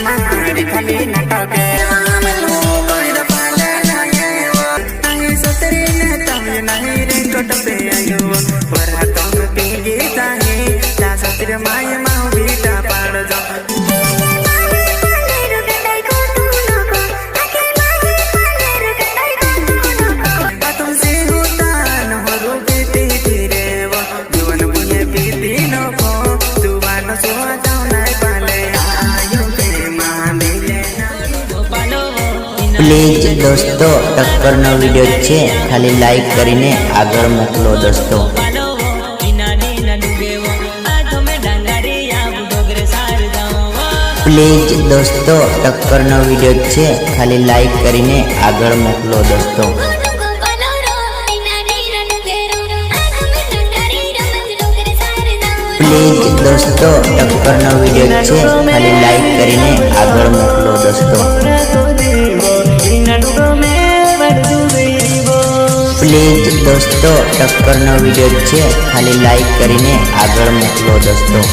मारी खाली नाटक सतरी नहीं रे कोट पे आयो वरा तुम पिंगी जाने ता सतिर माय माऊ बीटा पाड़ जा प्लीज दोस्तों टक्कर नो वीडियो छे खाली लाइक करीने आगळ मोकलो दोस्तों। प्लीज दोस्तों टक्कर नो वीडियो छे खाली लाइक करीने आगळ मोकलो दोस्तों। प्लीज दोस्तों टक्कर नो वीडियो छे खाली लाइक करीने आगळ मोकलो दोस्तों। प्लीज दोस्तों टक्कर नो वीडियो छे खाली लाइक करीने आगळ मोकलो दोस्तों।